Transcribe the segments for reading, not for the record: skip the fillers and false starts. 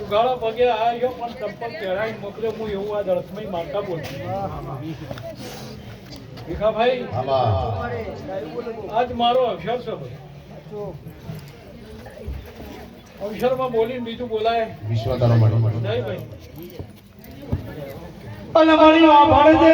ઉગાડા પગે આવ્યો પણ ચંપલ પહેરાઈ મોકલ્યો. હું એવું આ દળસમય માતા બોલું. ભીખાભાઈ આજ મારો અક્ષર છે ભાઈ. અક્ષરમાં બોલીને બીજું બોલાય વિશ્વ તારો મળી નહીં ભાઈ. અને મારી આ ભારતે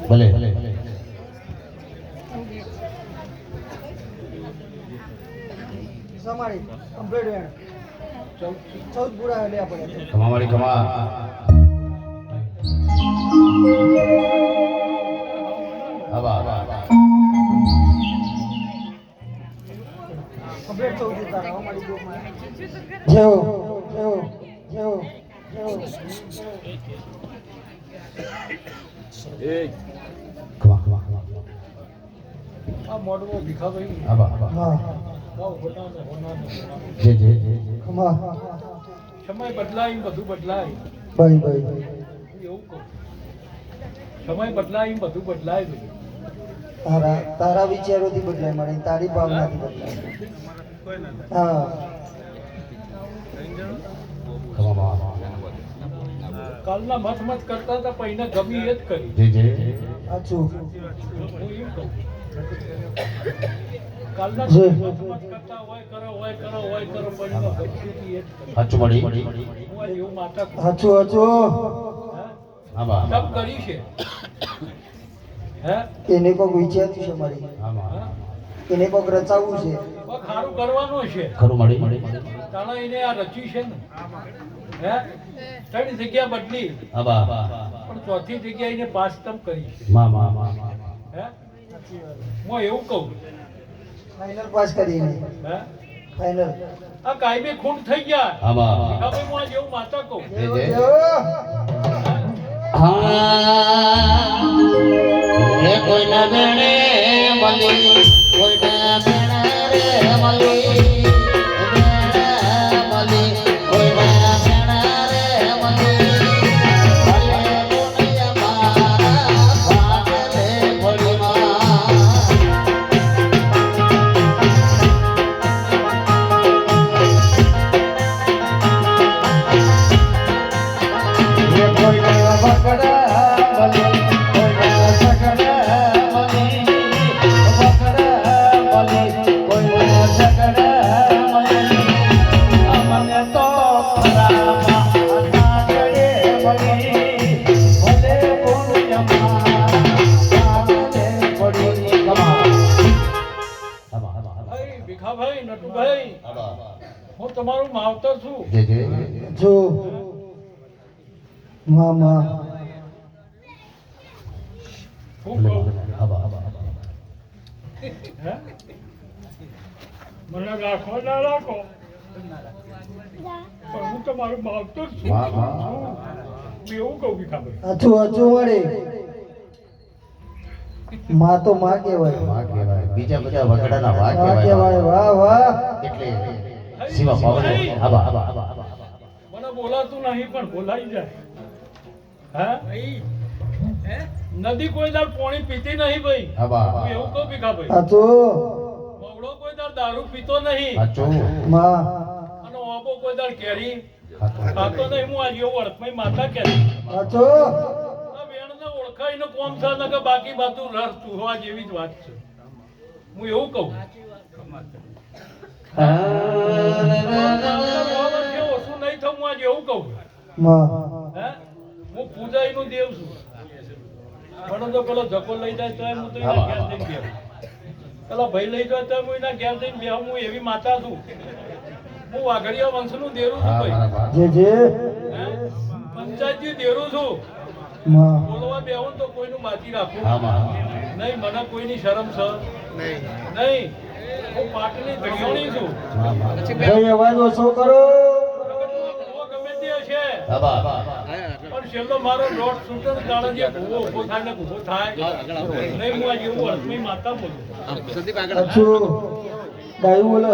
ભલે સમારી કમ્પ્લીટ વેણ 14 પૂરા લે આપણે કમાવાળી કમા આવા કમ્પ્લીટ 14 તારા અમારી ગ્રુપમાં જેવો જેવો જેવો જેવો આ મોડવો ભીખાભાઈ આવા હા બહુ ખોટાને હોનાને જે ખમા સમય બદલાય બધું બદલાય. ભાઈ ભાઈ હું એવું કહું સમય બદલાય બધું બદલાય ભાઈ. તારા તારા વિચારોથી બદલાય મારી તારી ભાવનાથી બદલાય હા કાલના મત મત કરતા હતા પૈને ગમી એ જ કરી. જે સાચું હું એમ કહું કાલના જે. મત મત કરતા હોય કરો પૈને ગમતી એ જ કરી. સાચું મળી હું આજે એવું માતા કહું. સાચું સાચું આવા તપ કરી છે હે એને કોઈક વિચાર્યું છે મારી આવા એને કોઈક રચાવવું છે બહુ સારું કરવાનું છે. ખરું મળી તાણા એને આ રચ્યું છે ને હે ત્રણ જગ્યા બદલી આવા પણ ચોથી જગ્યા એને પાસ તમ કરી છે. મા હે હું એવું કહું ફાઇનલ પાસ કરીને હે ફાઇનલ આ કાયમી ખૂન થઈ ગયા. આવા ભીખાભાઈ હું આજે એવું માતા કહું જેવો જે. જેવો હે કોઈ ના બેણે મળી કોઈ ના બેણે રે મળી કોઈ ના બેણે રે મળી ભલે દુનિયામાં ભાગલે ભળીમાં ये कोई नया बकरा बली कोई नया सकड़ा बली बकरा बली कोई नया सकड़ा बली अमने तो रामा नागड़े बली भले पुण्यमा सागले बड़ी कमा ભાઈ ભીખાભાઈ નટુભાઈ હું તમારું માવતર છું. जो मामा શું કહું હે મને રાખો ના રાખો પણ હું તમારું માવતર છું. હું એવું કહું ભીખાભાઈ अचू अचू वड़े माँ तो माँ केवाय બીજા બધા વગડાના વાહ वाह केवाय કહેવાય वाह वाह એટલે શિવા પાવન આવા મને બોલાતું નહીં પણ બોલાઈ જાય. હે નદી કોઈ દાળ પાણી પીતી નહીં ભાઈ. આવા હું એવું કહું ભીખાભાઈ अचू મવડો કોઈ દાળ દારૂ પીતો નહીં સાચું माँ અને ઓબો કોઈ દાળ કેરી ખાતું ખાતો નહીં. હું આજે એવું અર્થમય માતા કેરી अचू આ વેણને ઓળખાઈને કોમ છે ને કે બાકી બાતું રસ ચૂહવા જેવી જ વાત છે. હું એવું કહું માં હે હું પૂજાઈનું દેવ છું પણ તો પેલો ધક્કો લઈ જાય તો હું તો એના ઘેર જઈને બેહું. પેલો ભાઈ લઈ જાય તો હું એના ઘેર જઈને બેહું. હું એવી માતા છું. હું વાઘડિયા વંશનું દેરું છું ભાઈ. જે હે? પંચાયતથી દેરું છું. માં બોલવા બેહું તો કોઈનું બાકી રાખું નહીં. મને કોઈની શરમ છે નહીં. હું પાટની ધડિયોણી છું. ભાઈ અવાજ ઓછો કરો. ભૂવો ગમે તે હશે પણ છેલ્લો મારો દોઢ સૂટર કાળે જે ભૂવો ઊભો થાય ને ઊભો થાય નહીં. હું આ જેવું અર્થની માતા બોલું. અચ્છું ડાયું બોલો.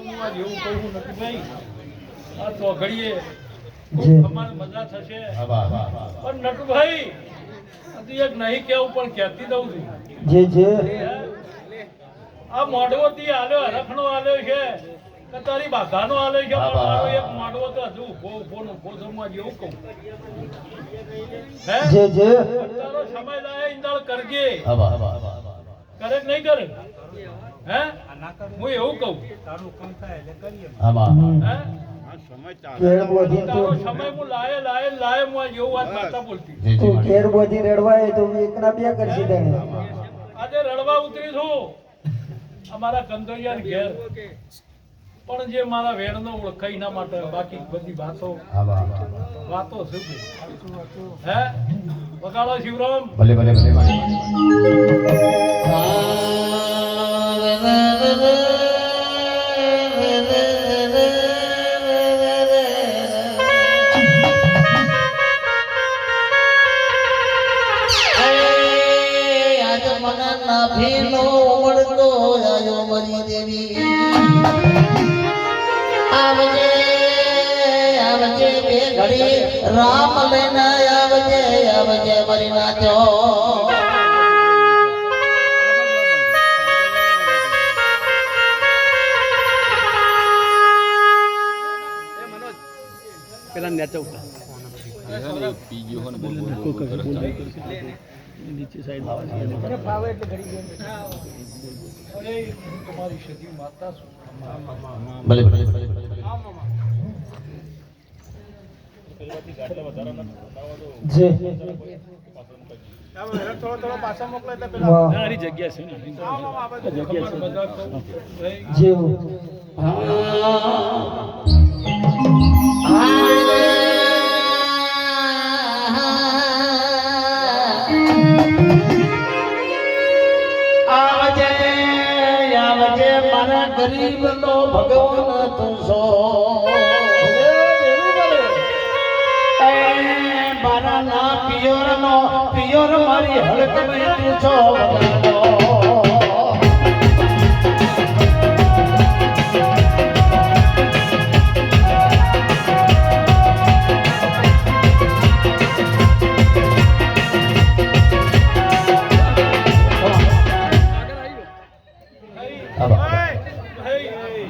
હું આ જેવું કહું નથી ભાઈ. આ ચોઘડીએ જે તમારી મજા થશે પણ નટુભાઈ હજી એક નહીં કેવું પણ કહેતી દઉં છું. જે આ મોઢવોથી આલ્યો હરખનો આલ્યો છે કે તારી બાઘાનો આલ્યો છે પણ મારો એક મોઢવો તો હજુ ઊભો ને ઊભો છે. હું આ જેવું કહું હે જે તારો સમય લાય ઇંદાળ કરજે. કરે કે નહીં કરે? હે હું એવું કહું હે કેર બોધી તારો સમય હું લાય હું આ જેવું વાત માતા બોલતી. તું કેર બોધી રડવાય તો એકના બે કરશી તને. આજે રડવા ઉતરી છું અમારા કંદોરિયા ઘેર પણ જે મારા વેણનો ઓળખાય એના માટે. બાકી બધી વાતો શું છે? હે વગાડો શિવરામ. નાભીનો ઉમળતો આયો મરી દેવી. આવજે આવજે બે ઘડી રામ લઈને આવજે આવજે મરી નાચો. પેલા નેચા ઉતા નીચે સાઈડ અરે હું તમારી સદી માતા છું. જે આરી જગ્યા છે ને જગ્યા છે. બધા કહું ભાઈ જેવું આવજે આવજે મારા ગરીબ નો ભગવાન તું છો. મારા ના પિયોર મારી હલક મેં તું છો.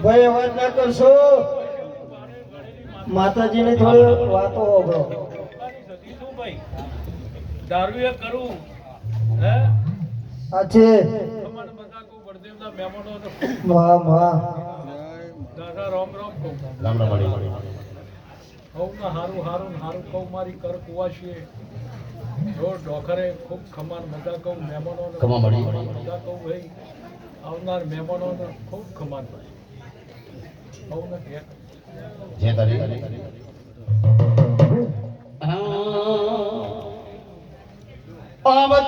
ભાઈ અવાજ ના કરશો. માતાજીની થોડી વાતો હોભળો. સદી છું ભાઈ. દારૂ એ કરું હે આ છે અમારે બધા કહું બળદેવના મહેમાનો વાહ વાહ દાદા રામ રામ કહું. હવના હારું હારું ને હારું કહું. મારી કર કુવાશીએ જો ડોખરે ખૂબ ખમાન મજા કહું. મહેમાનોને મજા કહું ભાઈ. આવનાર મહેમાનોને ખૂબ ખમાન ભાઈ. હવને ઘેર આવતા